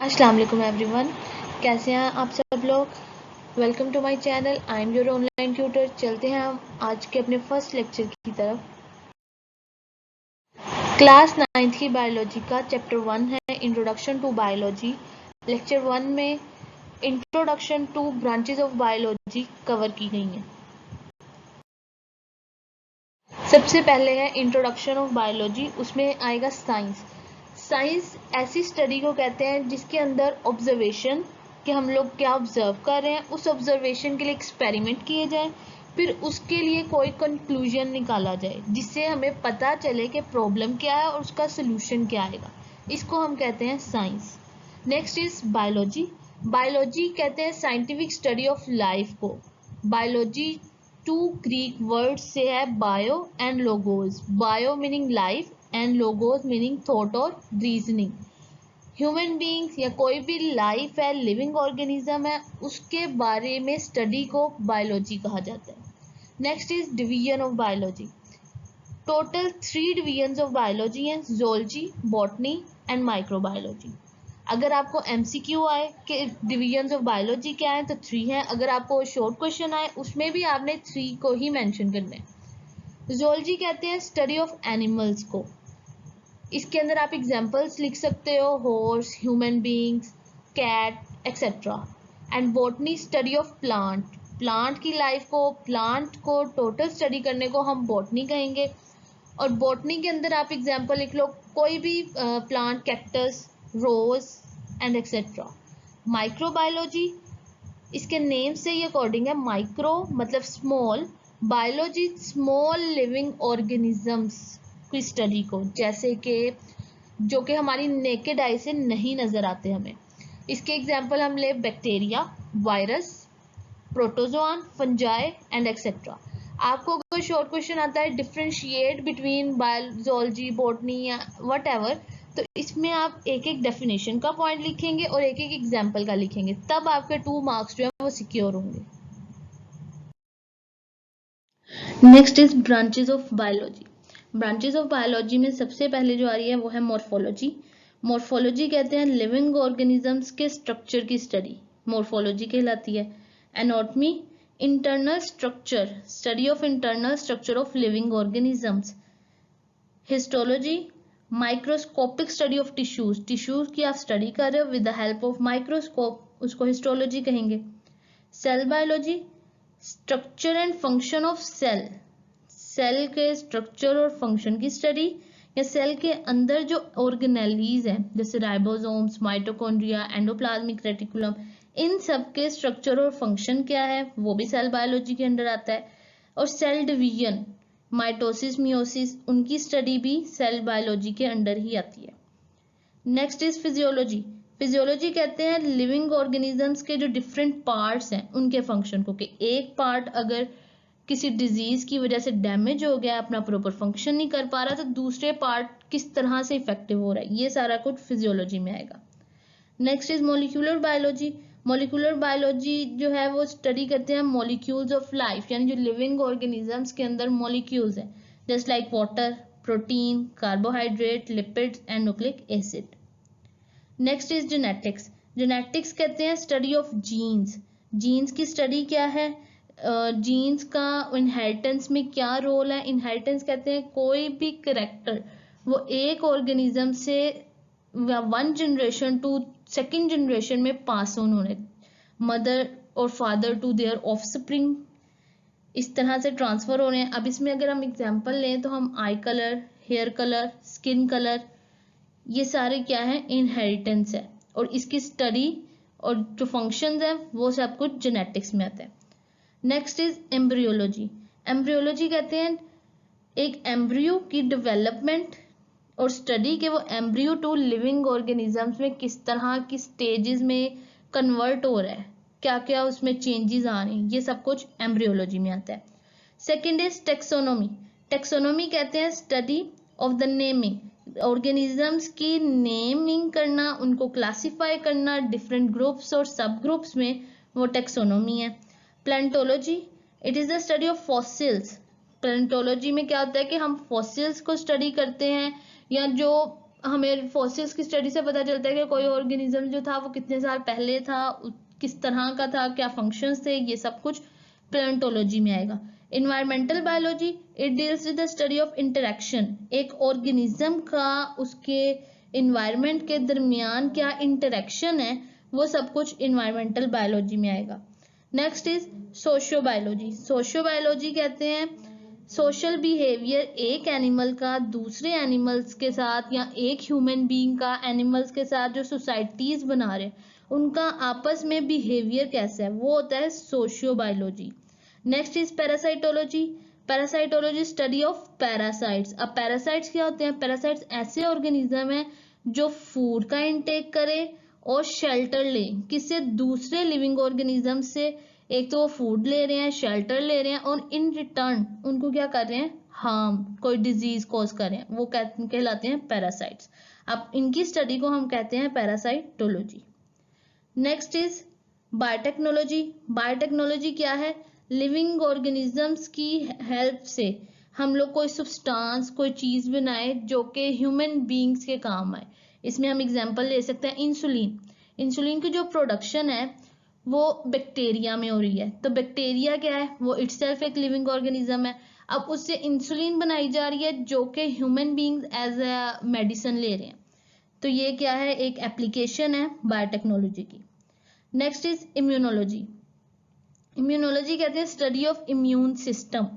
अस्सलाम वालेकुम एवरीवन, कैसे हैं आप सब लोग। Welcome to my channel, I am your online tutor. चलते हैं हम आज के अपने फर्स्ट लेक्चर की तरफ। क्लास 9th की बायोलॉजी का चैप्टर 1 है इंट्रोडक्शन टू बायोलॉजी। लेक्चर 1 में introduction two branches of biology cover की गई हैं। सबसे पहले है इंट्रोडक्शन ऑफ बायोलॉजी, उसमें आएगा साइंस। साइंस ऐसी स्टडी को कहते हैं जिसके अंदर ऑब्जर्वेशन कि हम लोग क्या ऑब्जर्व कर रहे हैं, उस ऑब्जर्वेशन के लिए एक्सपेरिमेंट किए जाए, फिर उसके लिए कोई कंक्लूजन निकाला जाए जिससे हमें पता चले कि प्रॉब्लम क्या है और उसका सोल्यूशन क्या आएगा। इसको हम कहते हैं science. Next is biology. Biology कहते हैं साइंटिफिक स्टडी ऑफ लाइफ को। बायोलॉजी टू ग्रीक वर्ड से है bio and logos. Bio meaning life and logos meaning thought और रीजनिंग। ह्यूमन बीइंग्स या कोई भी लाइफ है, लिविंग ऑर्गेनिज्म है, उसके बारे में स्टडी को बायोलॉजी कहा जाता है। Next is division of biology. Total 3 division of biology हैं, zoology, बॉटनी एंड माइक्रोबायोलॉजी। अगर आपको एमसीक्यू आए कि डिवीजन ऑफ बायोलॉजी क्या है तो 3 है। अगर आपको शॉर्ट क्वेश्चन आए उसमें भी आपने 3 को ही मेंशन करना है। zoology कहते हैं स्टडी ऑफ एनिमल्स को। इसके अंदर आप एग्जांपल्स लिख सकते हो, horse, human beings, cat etcetera. And botany study of plant. Plant की लाइफ को, प्लांट को टोटल स्टडी करने को हम बॉटनी कहेंगे। और बॉटनी के अंदर आप एग्जांपल लिख लो, कोई भी plant, cactus, rose and etcetera. Microbiology इसके नेम से ही अकॉर्डिंग है, माइक्रो मतलब small, biology small living organisms की स्टडी को, जैसे कि जो कि हमारी नेकेड आई से नहीं नजर आते हमें। इसके एग्जांपल हम ले bacteria, virus, protozoan, fungi and etcetera. आपको कोई शॉर्ट क्वेश्चन आता है डिफरेंशिएट बिटवीन बायोलॉजी, बॉटनी या वट एवर, तो इसमें आप एक एक डेफिनेशन का पॉइंट लिखेंगे और एक एक एग्जाम्पल का लिखेंगे, तब आपके 2 मार्क्स जो है वो सिक्योर होंगे। Next is branches of biology. Branches of biology में सबसे पहले जो आ रही है वो है मॉर्फोलॉजी। मॉर्फोलॉजी कहते हैं लिविंग ऑर्गेनिजम्स के स्ट्रक्चर की स्टडी, मॉर्फोलॉजी कहलाती है। Anatomy internal structure, study of internal structure of living organisms. Histology microscopic study of tissues, tissues की आप स्टडी कर रहे हो with the help of microscope, उसको हिस्टोलॉजी कहेंगे। Cell biology structure and function of cell, cell के structure और function की स्टडी, या सेल के अंदर जो ऑर्गेनेलीज हैं जैसे राइबोसोम्स, माइटोकॉन्ड्रिया, एंडोप्लाज्मिक रेटिकुलम, इन सब के स्ट्रक्चर और फंक्शन क्या है वो भी सेल बायोलॉजी के अंदर आता है। और सेल डिवीजन, माइटोसिस, मियोसिस, उनकी स्टडी भी सेल बायोलॉजी के अंडर ही आती है। Next is physiology. फिजियोलॉजी कहते हैं लिविंग ऑर्गेनिजम्स के जो डिफरेंट पार्ट्स हैं उनके फंक्शन को, कि एक पार्ट अगर किसी डिजीज की वजह से डैमेज हो गया, अपना प्रॉपर फंक्शन नहीं कर पा रहा, तो दूसरे पार्ट किस तरह से इफेक्टिव हो रहा है, ये सारा कुछ फिजियोलॉजी में आएगा। Next is molecular biology. Molecular biology जो है वो स्टडी करते हैं मॉलिक्यूल्स ऑफ लाइफ, यानी जो लिविंग ऑर्गेनिजम्स के अंदर मॉलिक्यूल्स हैं, just like water, protein, carbohydrate, lipids and nucleic acid. Next is genetics. Genetics कहते हैं स्टडी ऑफ जीन्स। जीन्स की स्टडी क्या है, जीन्स का इनहेरिटेंस में क्या रोल है। इनहेरिटेंस कहते हैं कोई भी करेक्टर वो एक ऑर्गेनिज्म से 1 जनरेशन टू 2nd जनरेशन में पास ऑन होने, मदर और फादर टू देयर ऑफस्प्रिंग, इस तरह से ट्रांसफर हो रहे हैं। अब इसमें अगर हम एग्जांपल लें तो हम eye colour, hair colour, skin colour, ये सारे क्या है, इनहेरिटेंस है, और इसकी स्टडी और जो फंक्शंस है वो सब कुछ जेनेटिक्स में आता है। Next is embryology. एम्ब्रियोलॉजी कहते हैं एक एम्ब्रियो की डेवलपमेंट और स्टडी के वो एम्ब्रियो टू लिविंग ऑर्गेनिजम्स में किस तरह की स्टेजेस में कन्वर्ट हो रहा है, क्या क्या उसमें चेंजेस आ रहे हैं, ये सब कुछ एम्ब्रियोलॉजी में आता है। Second is taxonomy. टेक्सोनोमी कहते हैं study of the naming, organisms की नेमिंग करना, उनको क्लासिफाई करना डिफरेंट ग्रुप्स और सब ग्रुप्स में, वो टेक्सोनोमी है। Paleontology it is the study of fossils. Paleontology में क्या होता है कि हम फॉसिल्स को स्टडी करते हैं, या जो हमें फॉसिल्स की स्टडी से पता चलता है कि कोई ऑर्गेनिज्म जो था वो कितने साल पहले था, किस तरह का था, क्या फंक्शंस थे, ये सब कुछ पैलेंटोलॉजी में आएगा। Environmental biology, it deals with the study of interaction, एक ऑर्गेनिज्म का उसके इन्वायरमेंट के दरमियान क्या इंटरेक्शन है, वो सब कुछ इन्वायरमेंटल बायोलॉजी में आएगा। Next is सोशियोबायोलॉजी। सोशियोबायोलॉजी कहते हैं सोशल बिहेवियर एक एनिमल का दूसरे एनिमल्स के साथ या एक ह्यूमन बीइंग का एनिमल्स के साथ जो सोसाइटीज बना रहे उनका आपस में बिहेवियर कैसा है, वो होता है sociobiology. Next is parasitology. Parasitology study of parasites. अब पैरासाइट्स क्या होते हैं? पैरासाइट्स ऐसे ऑर्गेनिज्म हैं जो फूड का इंटेक करे और शेल्टर ले किसी दूसरे लिविंग ऑर्गेनिज्म से। एक तो वो फूड ले रहे हैं, शेल्टर ले रहे हैं और इन रिटर्न उनको क्या कर रहे हैं? हार्म, कोई डिजीज कॉज कर रहे हैं, वो कहलाते हैं पैरासाइट्स। अब इनकी स्टडी को हम कहते हैं parasitology. Next is biotechnology. Biotechnology क्या है? लिविंग ऑर्गेनिजम्स की हेल्प से हम लोग कोई सब्सटेंस, कोई चीज बनाए जो कि ह्यूमन बीइंग्स के काम आए। इसमें हम एग्जांपल ले सकते हैं इंसुलिन। इंसुलिन की जो प्रोडक्शन है वो बैक्टीरिया में हो रही है, तो बैक्टीरिया क्या है? वो इटसेल्फ एक लिविंग ऑर्गेनिज्म है। अब उससे इंसुलिन बनाई जा रही है जो कि human beings as a medicine ले रहे हैं, तो ये क्या है? एक एप्लीकेशन है बायोटेक्नोलॉजी की। Next is immunology. इम्यूनोलॉजी कहते हैं स्टडी ऑफ इम्यून सिस्टम।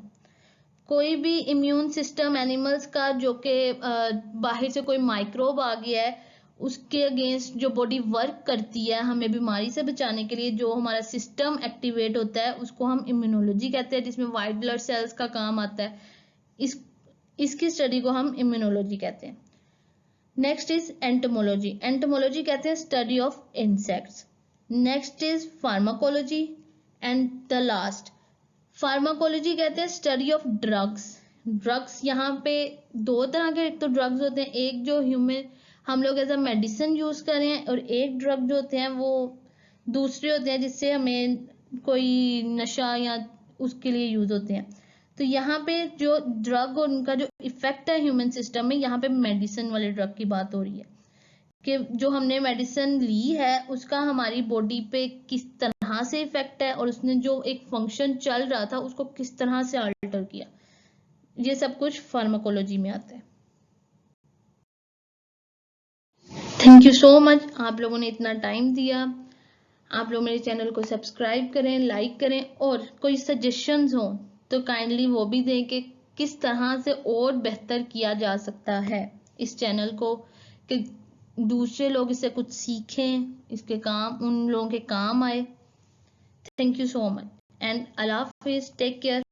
कोई भी इम्यून सिस्टम एनिमल्स का जो कि बाहर से कोई माइक्रोब आ गया है उसके अगेंस्ट जो बॉडी वर्क करती है हमें बीमारी से बचाने के लिए, जो हमारा सिस्टम एक्टिवेट होता है उसको हम इम्यूनोलॉजी कहते हैं, जिसमें वाइट ब्लड सेल्स का काम आता है। इसकी स्टडी को हम इम्यूनोलॉजी कहते हैं। Next is entomology. एंटोमोलॉजी कहते हैं study of insects. Next is pharmacology and the last pharmacology कहते हैं स्टडी ऑफ ड्रग्स। ड्रग्स यहाँ पे दो तरह के तो ड्रग्स होते हैं, एक जो ह्यूमन हम लोग एज अ मेडिसिन यूज कर रहे हैं और एक ड्रग जो होते हैं वो दूसरे होते हैं जिससे हमें कोई नशा या उसके लिए यूज होते हैं। तो यहाँ पे जो ड्रग और उनका जो इफेक्ट है ह्यूमन सिस्टम में, यहाँ पे मेडिसिन वाले ड्रग की बात हो रही है कि जो हमने मेडिसिन ली है उसका हमारी बॉडी पे किस तरह से इफेक्ट है और उसने जो एक फंक्शन चल रहा था उसको किस तरह से अल्टर किया, ये सब कुछ फार्माकोलॉजी में आता है। थैंक यू सो मच, आप लोगों ने इतना टाइम दिया। आप लोग मेरे चैनल को सब्सक्राइब करें, लाइक करें, और कोई सजेशंस हो तो काइंडली वो भी दें कि किस तरह से और बेहतर किया जा सकता है इस चैनल को, कि दूसरे लोग इससे कुछ सीखें, इसके काम उन लोगों के काम आए। Thank you so much and अल्लाह हाफिज, टेक केयर।